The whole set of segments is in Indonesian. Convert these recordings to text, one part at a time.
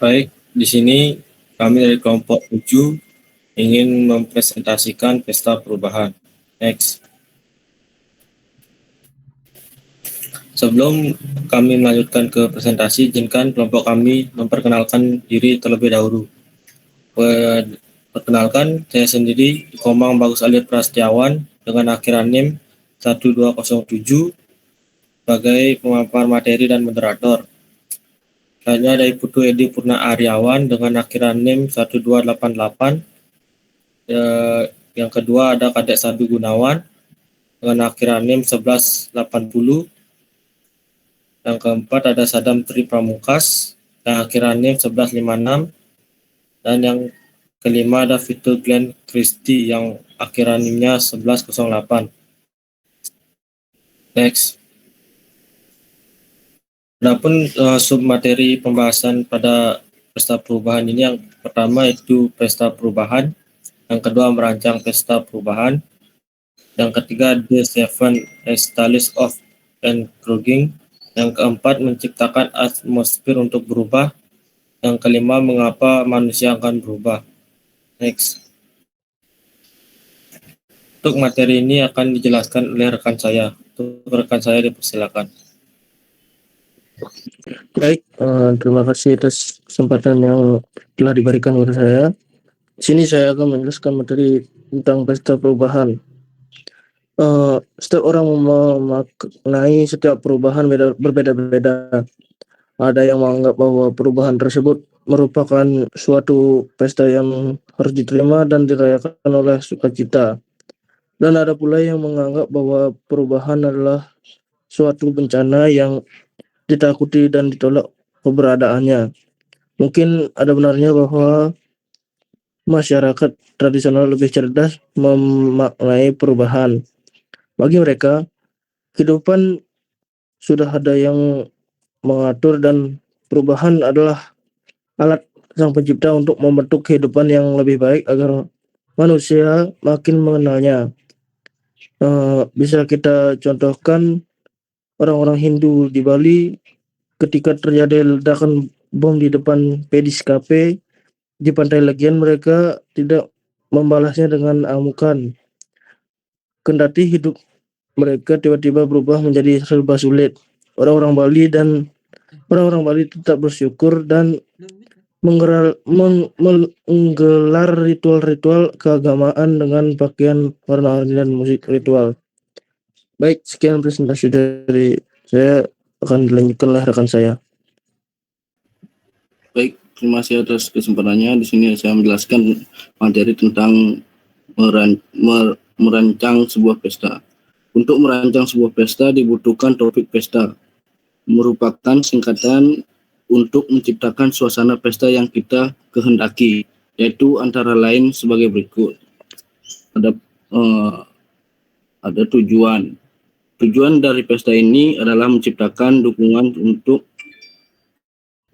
Baik, di sini kami dari kelompok 7 ingin mempresentasikan pesta perubahan. Next. Sebelum kami melanjutkan ke presentasi, izinkan kelompok kami memperkenalkan diri terlebih dahulu. Perkenalkan, saya sendiri Komang Bagus Ali Prasetyawan dengan akhiran NIM 1207 sebagai pemampar materi dan moderator. Selanjutnya ada Ibu Edi Purna Aryawan dengan akhiran NIM 1288. Yang kedua ada Kadek Sabi Gunawan dengan akhiran NIM 1180. Yang keempat ada Sadam Tri Pramukas yang akhiran NIM 1156. Dan yang kelima ada Vito Glenn Christie yang akhiran NIM-nya 1108. Next. Adapun submateri pembahasan pada pesta perubahan ini, yang pertama itu pesta perubahan, yang kedua merancang pesta perubahan, yang ketiga The Seven Styles of Encouraging, yang keempat menciptakan atmosfer untuk berubah, yang kelima mengapa manusia akan berubah. Next. Untuk materi ini akan dijelaskan oleh rekan saya. Untuk rekan saya dipersilakan. Baik, terima kasih atas kesempatan yang telah diberikan kepada saya. Di sini saya akan menjelaskan materi tentang pesta perubahan. Setiap orang memaknai setiap perubahan berbeda-beda. Ada yang menganggap bahwa perubahan tersebut merupakan suatu pesta yang harus diterima dan dirayakan oleh sukacita. Dan ada pula yang menganggap bahwa perubahan adalah suatu bencana yang ditakuti dan ditolak keberadaannya. Mungkin ada benarnya bahwa masyarakat tradisional lebih cerdas memaknai perubahan. Bagi mereka, kehidupan sudah ada yang mengatur dan perubahan adalah alat sang pencipta untuk membentuk kehidupan yang lebih baik agar manusia makin mengenalnya. Bisa kita contohkan orang-orang Hindu di Bali ketika terjadi ledakan bom di depan Pedis Cafe di Pantai Legian, mereka tidak membalasnya dengan amukan. Kendati hidup mereka tiba-tiba berubah menjadi serba sulit. Orang-orang Bali tetap bersyukur dan menggelar ritual-ritual keagamaan dengan pakaian warna-warni dan musik ritual. Baik, sekian presentasi dari saya, akan dilanjutkan oleh rekan saya. Baik, terima kasih atas kesempatannya. Di sini saya menjelaskan materi tentang merancang sebuah pesta. Untuk merancang sebuah pesta dibutuhkan topik pesta, merupakan singkatan untuk menciptakan suasana pesta yang kita kehendaki, yaitu antara lain sebagai berikut. Ada tujuan. Tujuan dari pesta ini adalah menciptakan dukungan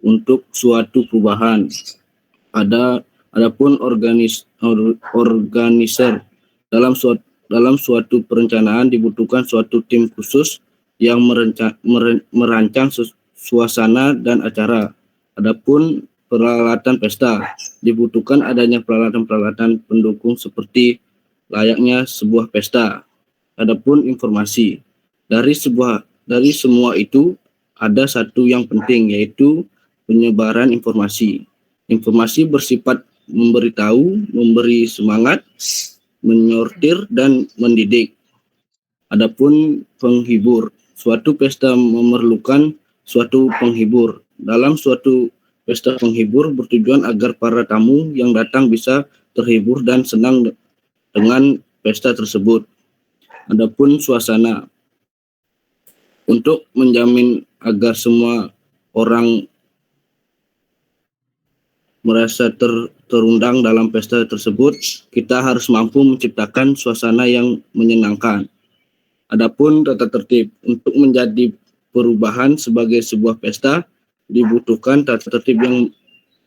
untuk suatu perubahan. Adapun organizer dalam suatu perencanaan dibutuhkan suatu tim khusus yang merancang suasana dan acara. Adapun peralatan pesta dibutuhkan adanya peralatan-peralatan pendukung seperti layaknya sebuah pesta. Adapun informasi dari semua itu ada satu yang penting, yaitu penyebaran informasi. Informasi bersifat memberitahu, memberi semangat, menyortir dan mendidik. Adapun penghibur, suatu pesta memerlukan suatu penghibur. Dalam suatu pesta penghibur bertujuan agar para tamu yang datang bisa terhibur dan senang dengan pesta tersebut. Adapun suasana, untuk menjamin agar semua orang merasa terundang dalam pesta tersebut, kita harus mampu menciptakan suasana yang menyenangkan. Adapun tata tertib, untuk menjadi perubahan sebagai sebuah pesta dibutuhkan tata tertib yang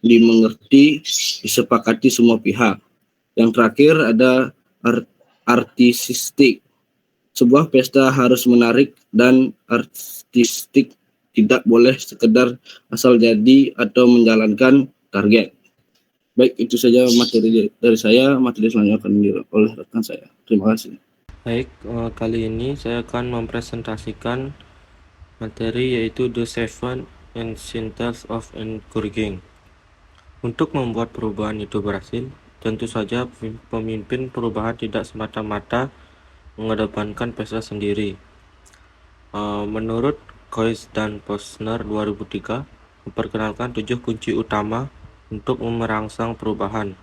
dimengerti, disepakati semua pihak. Yang terakhir ada artistik. Sebuah pesta harus menarik dan artistik tidak boleh sekedar asal jadi atau menjalankan target. Baik, itu saja materi dari saya. Materi selanjutnya akan oleh rekan saya. Terima kasih. Baik, kali ini saya akan mempresentasikan materi yaitu The Seven Essentials of Encouraging. Untuk membuat perubahan itu berhasil, tentu saja pemimpin perubahan tidak semata-mata mengedepankan pesta sendiri. Menurut Coyce dan Posner 2003, memperkenalkan 7 kunci utama untuk merangsang perubahan.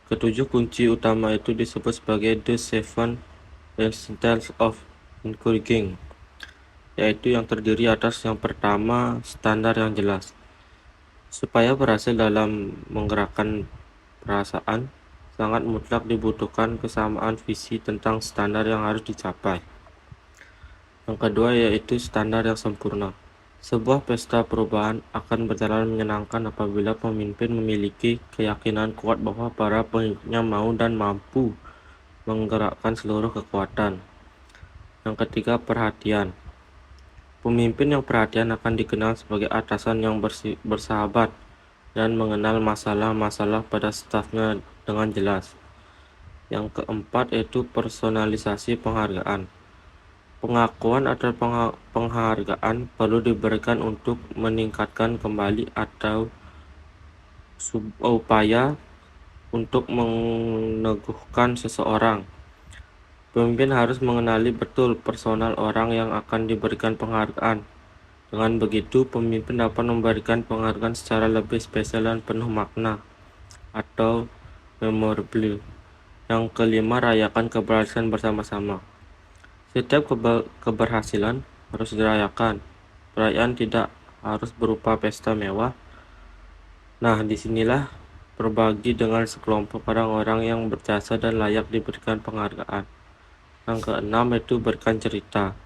Ketujuh kunci utama itu disebut sebagai The Seven Essentials of Encouraging, yaitu yang terdiri atas yang pertama, standar yang jelas. Supaya berhasil dalam menggerakkan perasaan, sangat mutlak dibutuhkan kesamaan visi tentang standar yang harus dicapai. Yang kedua yaitu standar yang sempurna. Sebuah pesta perubahan akan berjalan menyenangkan apabila pemimpin memiliki keyakinan kuat bahwa para pengikutnya mau dan mampu menggerakkan seluruh kekuatan. Yang ketiga, perhatian. Pemimpin yang perhatian akan dikenal sebagai atasan yang bersahabat dan mengenal masalah-masalah pada stafnya dengan jelas. Yang keempat yaitu personalisasi penghargaan. Pengakuan atau penghargaan perlu diberikan untuk meningkatkan kembali atau upaya untuk meneguhkan seseorang. Pemimpin harus mengenali betul personal orang yang akan diberikan penghargaan. Dengan begitu, pemimpin dapat memberikan penghargaan secara lebih spesial dan penuh makna atau memorable. Yang kelima, rayakan keberhasilan bersama-sama. Setiap keberhasilan harus dirayakan. Perayaan tidak harus berupa pesta mewah. Nah, disinilah berbagi dengan sekelompok orang-orang yang berjasa dan layak diberikan penghargaan. Yang keenam itu berikan cerita.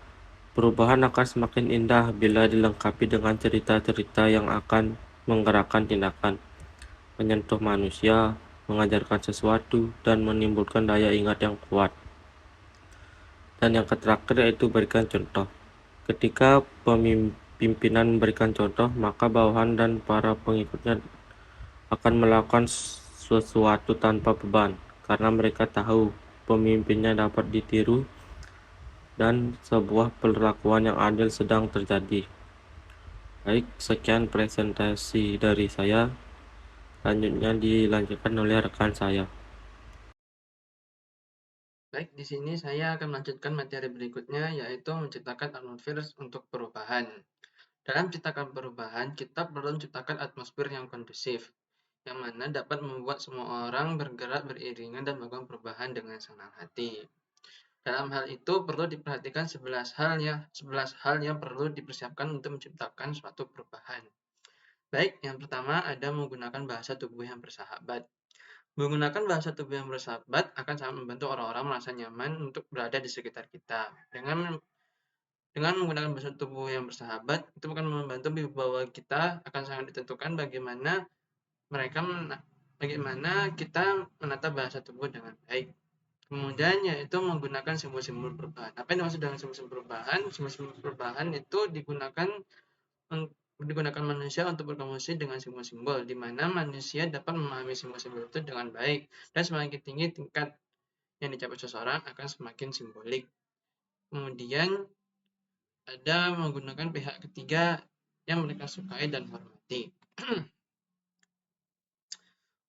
Perubahan akan semakin indah bila dilengkapi dengan cerita-cerita yang akan menggerakkan tindakan, menyentuh manusia, mengajarkan sesuatu, dan menimbulkan daya ingat yang kuat. Dan yang terakhir yaitu berikan contoh. Ketika pimpinan memberikan contoh, maka bawahan dan para pengikutnya akan melakukan sesuatu tanpa beban, karena mereka tahu pemimpinnya dapat ditiru dan sebuah perlakuan yang adil sedang terjadi. Baik, sekian presentasi dari saya. Selanjutnya dilanjutkan oleh rekan saya. Baik, di sini saya akan melanjutkan materi berikutnya, yaitu menciptakan atmosfer untuk perubahan. Dalam menciptakan perubahan, kita perlu menciptakan atmosfer yang kondusif, yang mana dapat membuat semua orang bergerak beriringan dan melakukan perubahan dengan senang hati. Dalam hal itu perlu diperhatikan 11 hal yang perlu dipersiapkan untuk menciptakan suatu perubahan. Baik, yang pertama ada menggunakan bahasa tubuh yang bersahabat. Menggunakan bahasa tubuh yang bersahabat akan sangat membantu orang-orang merasa nyaman untuk berada di sekitar kita. Dengan menggunakan bahasa tubuh yang bersahabat, itu akan membantu bahwa kita akan sangat ditentukan bagaimana kita menata bahasa tubuh dengan baik. Kemudian yaitu menggunakan simbol-simbol perubahan. Apa yang dimaksud dengan simbol-simbol perubahan? Simbol-simbol perubahan itu digunakan manusia untuk berkomunikasi dengan simbol-simbol, di mana manusia dapat memahami simbol-simbol itu dengan baik, dan semakin tinggi tingkat yang dicapai seseorang akan semakin simbolik. Kemudian ada menggunakan pihak ketiga yang mereka sukai dan hormati.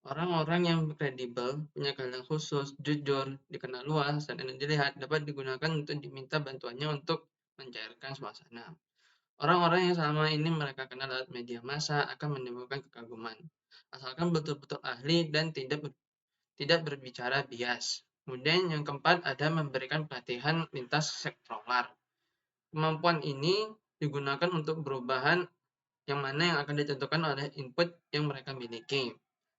Orang-orang yang kredibel, punya keahlian khusus, jujur, dikenal luas, dan enak dilihat dapat digunakan untuk diminta bantuannya untuk mencairkan suasana. Orang-orang yang selama ini mereka kenal lewat media massa akan menimbulkan kekaguman, asalkan betul-betul ahli dan tidak berbicara bias. Kemudian yang keempat ada memberikan pelatihan lintas sektoral. Kemampuan ini digunakan untuk perubahan yang mana yang akan ditentukan oleh input yang mereka miliki.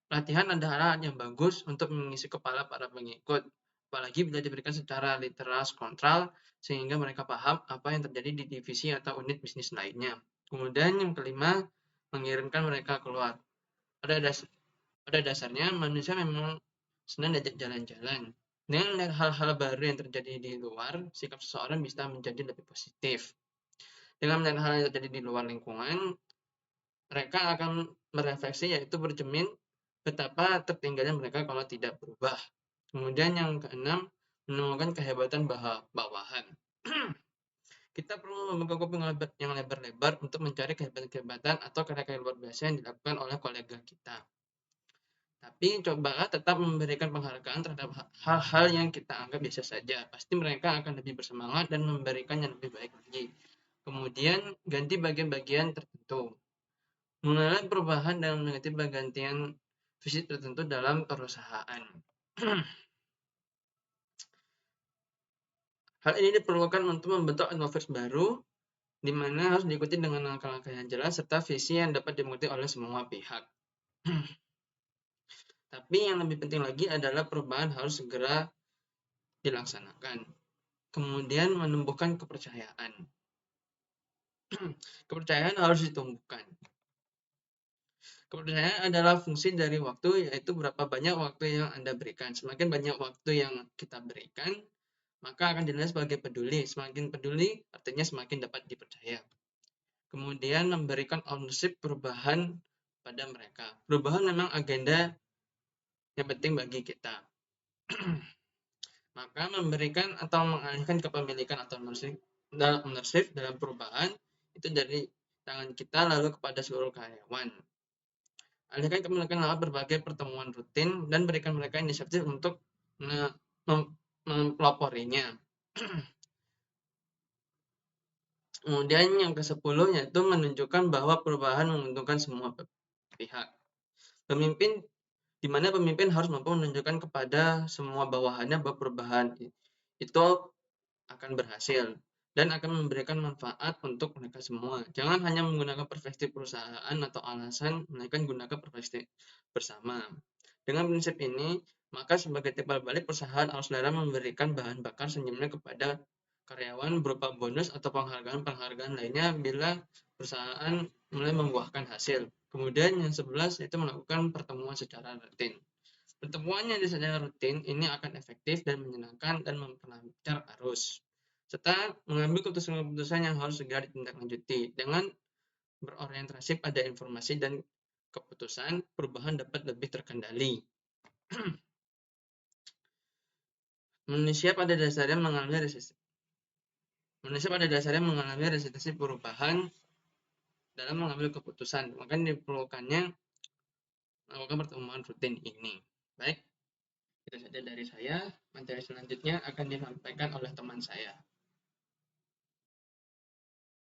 Pelatihan adalah yang bagus untuk mengisi kepala para pengikut, apalagi bila diberikan secara literal kontrol, sehingga mereka paham apa yang terjadi di divisi atau unit bisnis lainnya. Kemudian yang kelima, mengirimkan mereka keluar. Pada dasarnya, manusia memang senang diajak jalan-jalan. Dengan hal-hal baru yang terjadi di luar, sikap seseorang bisa menjadi lebih positif. Dengan melihat hal yang terjadi di luar lingkungan, mereka akan merefleksi, yaitu bercermin betapa tertinggalnya mereka kalau tidak berubah. Kemudian yang keenam, menemukan kehebatan bawahan. Kita perlu membuka kuping yang lebar-lebar untuk mencari kehebatan-kehebatan atau karya-karya luar biasa yang dilakukan oleh kolega kita. Tapi cobalah tetap memberikan penghargaan terhadap hal-hal yang kita anggap biasa saja. Pasti mereka akan lebih bersemangat dan memberikan yang lebih baik lagi. Kemudian ganti bagian-bagian tertentu. Mulailah perubahan dan mengganti pergantian visi tertentu dalam perusahaan. Hal ini diperlukan untuk membentuk atmosfer baru, di mana harus diikuti dengan langkah-langkah yang jelas serta visi yang dapat dimengerti oleh semua pihak. Tapi yang lebih penting lagi adalah perubahan harus segera dilaksanakan. Kemudian menumbuhkan kepercayaan. Kepercayaan harus ditumbuhkan. Kepercayaan adalah fungsi dari waktu, yaitu berapa banyak waktu yang Anda berikan. Semakin banyak waktu yang kita berikan, maka akan dinilai sebagai peduli. Semakin peduli, artinya semakin dapat dipercaya. Kemudian memberikan ownership perubahan pada mereka. Perubahan memang agenda yang penting bagi kita. Maka memberikan atau mengalihkan kepemilikan atau ownership dalam perubahan itu dari tangan kita lalu kepada seluruh karyawan. Alihkan kepemilikan lewat berbagai pertemuan rutin dan berikan mereka inisiatif untuk mempeloporinya. Kemudian yang ke-10 yaitu menunjukkan bahwa perubahan menguntungkan semua pihak. Pemimpin di mana pemimpin harus mampu menunjukkan kepada semua bawahannya bahwa perubahan itu akan berhasil dan akan memberikan manfaat untuk mereka semua. Jangan hanya menggunakan perspektif perusahaan atau alasan, melainkan gunakan perspektif bersama. Dengan prinsip ini, maka sebagai timbal balik perusahaan harus rela memberikan bahan bakar senyumnya kepada karyawan berupa bonus atau penghargaan lainnya bila perusahaan mulai membuahkan hasil. Kemudian yang 11 yaitu melakukan pertemuan secara rutin. Pertemuan yang secara rutin ini akan efektif dan menyenangkan dan memperlancar arus, serta mengambil keputusan-keputusan yang harus segera ditindaklanjuti. Dengan berorientasi pada informasi dan keputusan, perubahan dapat lebih terkendali. Manusia pada dasarnya mengalami resistensi perubahan dalam mengambil keputusan, maka diperlukannya melakukan pertemuan rutin ini. Baik, itu saja dari saya. Materi selanjutnya akan disampaikan oleh teman saya.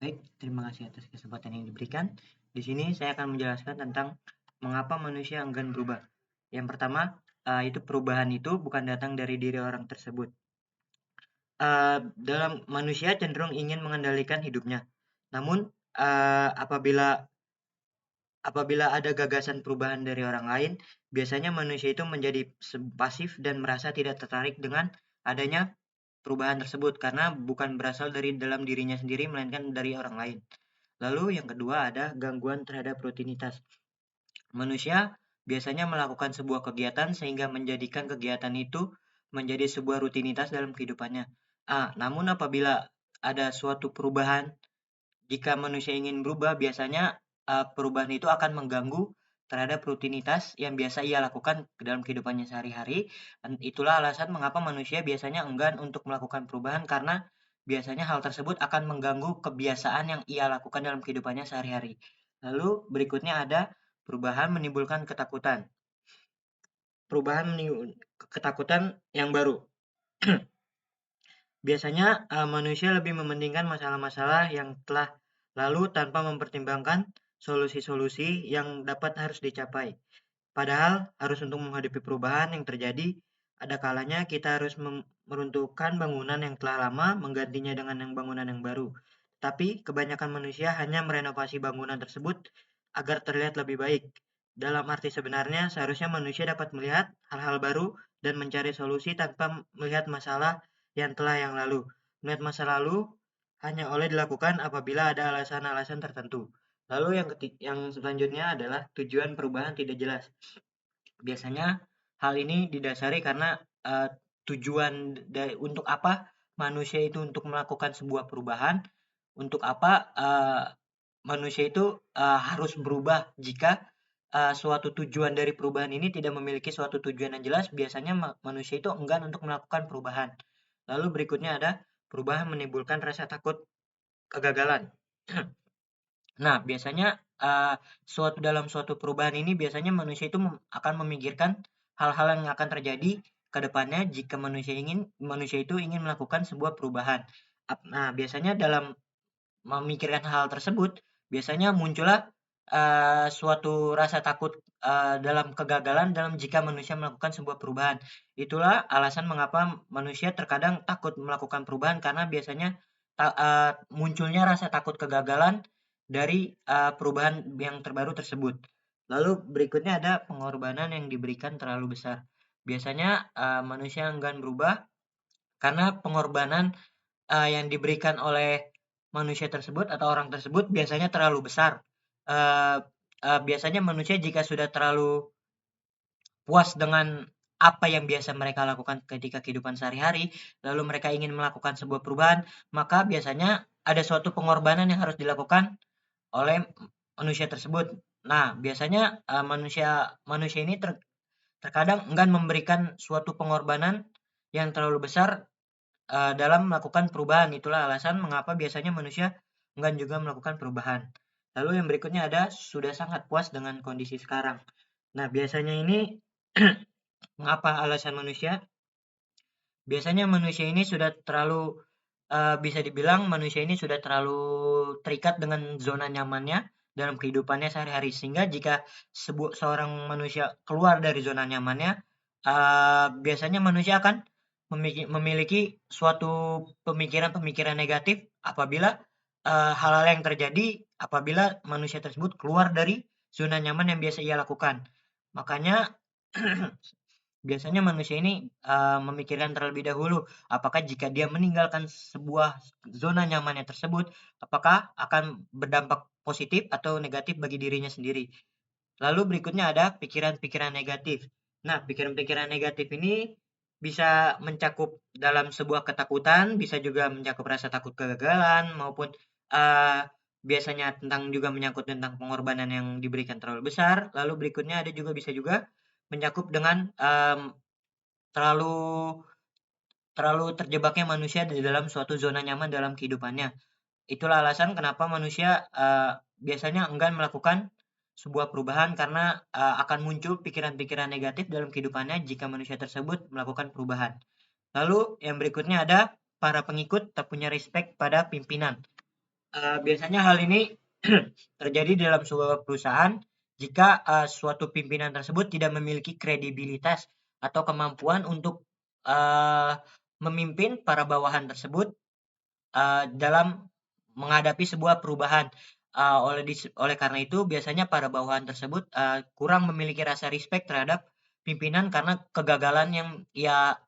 Baik, terima kasih atas kesempatan yang diberikan. Di sini saya akan menjelaskan tentang mengapa manusia enggan berubah. Yang pertama, itu perubahan itu bukan datang dari diri orang tersebut. Dalam manusia cenderung ingin mengendalikan hidupnya. Namun, apabila ada gagasan perubahan dari orang lain, biasanya manusia itu menjadi pasif dan merasa tidak tertarik dengan adanya perubahan tersebut karena bukan berasal dari dalam dirinya sendiri melainkan dari orang lain. Lalu yang kedua ada gangguan terhadap rutinitas. Manusia biasanya melakukan sebuah kegiatan sehingga menjadikan kegiatan itu menjadi sebuah rutinitas dalam kehidupannya. Namun apabila ada suatu perubahan, jika manusia ingin berubah, biasanya perubahan itu akan mengganggu terhadap rutinitas yang biasa ia lakukan dalam kehidupannya sehari-hari. Dan itulah alasan mengapa manusia biasanya enggan untuk melakukan perubahan, karena biasanya hal tersebut akan mengganggu kebiasaan yang ia lakukan dalam kehidupannya sehari-hari. Lalu berikutnya ada perubahan menimbulkan ketakutan. Perubahan menimbulkan ketakutan yang baru. Biasanya manusia lebih mementingkan masalah-masalah yang telah lalu tanpa mempertimbangkan solusi-solusi yang harus dicapai. Padahal harus untuk menghadapi perubahan yang terjadi, ada kalanya kita harus meruntuhkan bangunan yang telah lama, menggantinya dengan bangunan yang baru. Tapi kebanyakan manusia hanya merenovasi bangunan tersebut agar terlihat lebih baik. Dalam arti sebenarnya, seharusnya manusia dapat melihat hal-hal baru dan mencari solusi tanpa melihat masalah yang lalu. Melihat masa lalu hanya oleh dilakukan apabila ada alasan-alasan tertentu. Lalu yang selanjutnya adalah tujuan perubahan tidak jelas. Biasanya hal ini didasari karena tujuan untuk apa manusia itu untuk melakukan sebuah perubahan, untuk apa manusia itu harus berubah jika suatu tujuan dari perubahan ini tidak memiliki suatu tujuan yang jelas, biasanya manusia itu enggan untuk melakukan perubahan. Lalu berikutnya ada perubahan menimbulkan rasa takut kegagalan. Nah, biasanya dalam suatu perubahan ini biasanya manusia itu akan memikirkan hal-hal yang akan terjadi ke depannya jika manusia itu ingin melakukan sebuah perubahan. Nah, biasanya dalam memikirkan hal tersebut, biasanya muncullah suatu rasa takut dalam kegagalan jika manusia melakukan sebuah perubahan. Itulah alasan mengapa manusia terkadang takut melakukan perubahan, karena biasanya munculnya rasa takut kegagalan dari perubahan yang terbaru tersebut. Lalu berikutnya ada pengorbanan yang diberikan terlalu besar. Biasanya manusia enggan berubah karena pengorbanan yang diberikan oleh manusia tersebut atau orang tersebut biasanya terlalu besar. Biasanya manusia jika sudah terlalu puas dengan apa yang biasa mereka lakukan ketika kehidupan sehari-hari, lalu mereka ingin melakukan sebuah perubahan, maka biasanya ada suatu pengorbanan yang harus dilakukan oleh manusia tersebut. Nah, biasanya manusia ini terkadang enggan memberikan suatu pengorbanan yang terlalu besar dalam melakukan perubahan. Itulah alasan mengapa biasanya manusia enggan juga melakukan perubahan. Lalu yang berikutnya ada sudah sangat puas dengan kondisi sekarang. Nah, biasanya ini mengapa alasan manusia? Biasanya manusia ini sudah terlalu bisa dibilang manusia ini sudah terlalu terikat dengan zona nyamannya dalam kehidupannya sehari-hari, sehingga jika seorang manusia keluar dari zona nyamannya, biasanya manusia akan memiliki suatu pemikiran-pemikiran negatif apabila hal-hal yang terjadi apabila manusia tersebut keluar dari zona nyaman yang biasa ia lakukan. Makanya biasanya manusia ini memikirkan terlebih dahulu apakah jika dia meninggalkan sebuah zona nyamannya tersebut, apakah akan berdampak positif atau negatif bagi dirinya sendiri. Lalu berikutnya ada pikiran-pikiran negatif. Nah, pikiran-pikiran negatif ini bisa mencakup dalam sebuah ketakutan, bisa juga mencakup rasa takut kegagalan, maupun biasanya juga menyangkut tentang pengorbanan yang diberikan terlalu besar. Lalu berikutnya ada bisa juga mencakup dengan terlalu terjebaknya manusia di dalam suatu zona nyaman dalam kehidupannya. Itulah alasan kenapa manusia biasanya enggan melakukan sebuah perubahan, karena akan muncul pikiran-pikiran negatif dalam kehidupannya jika manusia tersebut melakukan perubahan. Lalu yang berikutnya ada para pengikut tak punya respect pada pimpinan. Biasanya hal ini terjadi dalam sebuah perusahaan jika suatu pimpinan tersebut tidak memiliki kredibilitas atau kemampuan untuk memimpin para bawahan tersebut dalam menghadapi sebuah perubahan. Oleh karena itu biasanya para bawahan tersebut kurang memiliki rasa respect terhadap pimpinan karena kegagalan yang ia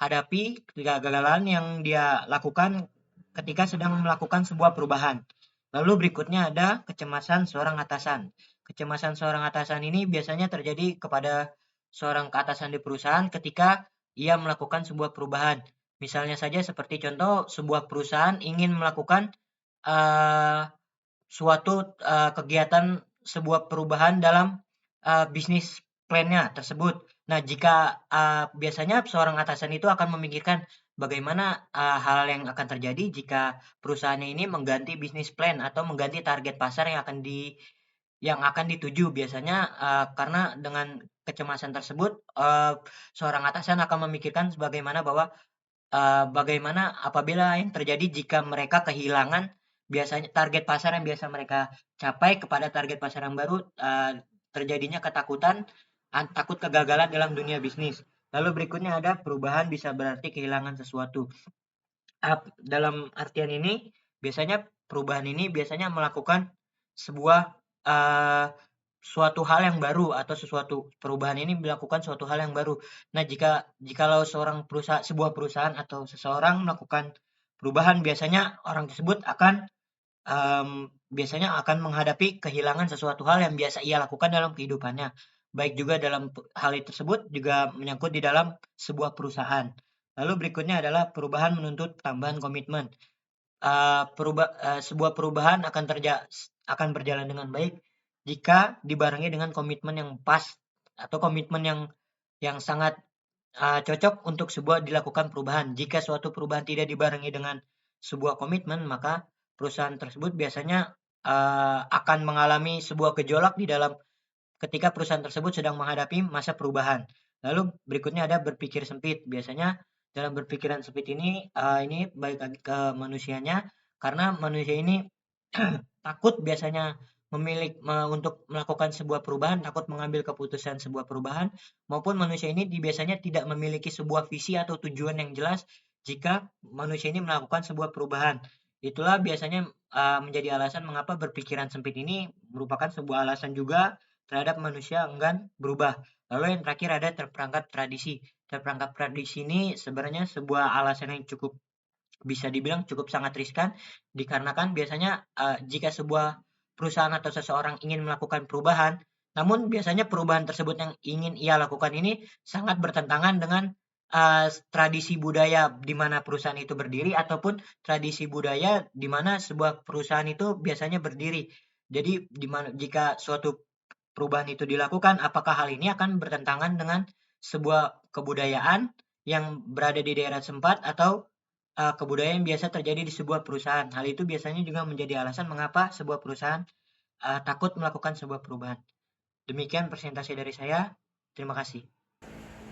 hadapi, kegagalan yang dia lakukan ketika sedang melakukan sebuah perubahan. Lalu berikutnya ada kecemasan seorang atasan. Kecemasan seorang atasan ini biasanya terjadi kepada seorang atasan di perusahaan ketika ia melakukan sebuah perubahan. Misalnya saja seperti contoh sebuah perusahaan ingin melakukan suatu kegiatan sebuah perubahan dalam bisnis plan-nya tersebut. Nah, jika biasanya seorang atasan itu akan memikirkan bagaimana hal yang akan terjadi jika perusahaannya ini mengganti bisnis plan atau mengganti target pasar yang akan dituju. Biasanya karena dengan kecemasan tersebut seorang atasan akan memikirkan bagaimana apabila yang terjadi jika mereka kehilangan biasanya target pasar yang biasa mereka capai kepada target pasar yang baru, terjadinya ketakutan, takut kegagalan dalam dunia bisnis. Lalu berikutnya ada perubahan bisa berarti kehilangan sesuatu. Dalam artian ini, biasanya perubahan ini biasanya melakukan sebuah suatu hal yang baru atau perubahan ini melakukan suatu hal yang baru. Nah, jikalau sebuah perusahaan atau seseorang melakukan perubahan, biasanya orang tersebut biasanya akan menghadapi kehilangan sesuatu hal yang biasa ia lakukan dalam kehidupannya. Baik juga dalam hal tersebut juga menyangkut di dalam sebuah perusahaan. Lalu berikutnya adalah perubahan menuntut tambahan komitmen. sebuah perubahan akan berjalan dengan baik jika dibarengi dengan komitmen yang pas atau komitmen yang sangat cocok untuk dilakukan perubahan. Jika suatu perubahan tidak dibarengi dengan sebuah komitmen, maka perusahaan tersebut biasanya akan mengalami sebuah gejolak di dalam ketika perusahaan tersebut sedang menghadapi masa perubahan. Lalu berikutnya ada berpikir sempit. Biasanya dalam berpikiran sempit ini balik lagi ke manusianya, karena manusia ini takut biasanya untuk melakukan sebuah perubahan, takut mengambil keputusan sebuah perubahan, maupun manusia ini biasanya tidak memiliki sebuah visi atau tujuan yang jelas jika manusia ini melakukan sebuah perubahan. Itulah biasanya menjadi alasan mengapa berpikiran sempit ini merupakan sebuah alasan juga terhadap manusia enggan berubah. Lalu yang terakhir ada terperangkap tradisi. Terperangkap tradisi ini sebenarnya sebuah alasan yang bisa dibilang cukup sangat riskan, dikarenakan biasanya jika sebuah perusahaan atau seseorang ingin melakukan perubahan, namun biasanya perubahan tersebut yang ingin ia lakukan ini sangat bertentangan dengan tradisi budaya di mana perusahaan itu berdiri, ataupun tradisi budaya di mana sebuah perusahaan itu biasanya berdiri. Jadi jika suatu perubahan itu dilakukan, apakah hal ini akan bertentangan dengan sebuah kebudayaan yang berada di daerah sempat atau kebudayaan yang biasa terjadi di sebuah perusahaan. Hal itu biasanya juga menjadi alasan mengapa sebuah perusahaan takut melakukan sebuah perubahan. Demikian presentasi dari saya. Terima kasih.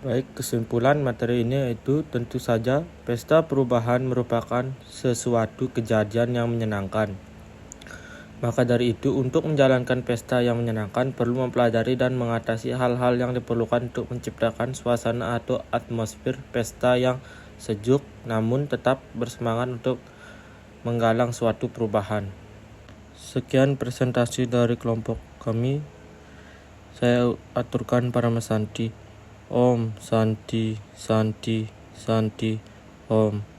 Baik, kesimpulan materi ini yaitu tentu saja pesta perubahan merupakan sesuatu kejadian yang menyenangkan. Maka dari itu, untuk menjalankan pesta yang menyenangkan perlu mempelajari dan mengatasi hal-hal yang diperlukan untuk menciptakan suasana atau atmosfer pesta yang sejuk, namun tetap bersemangat untuk menggalang suatu perubahan. Sekian presentasi dari kelompok kami. Saya aturkan Paramasanti. Om Santi Santi Santi Om.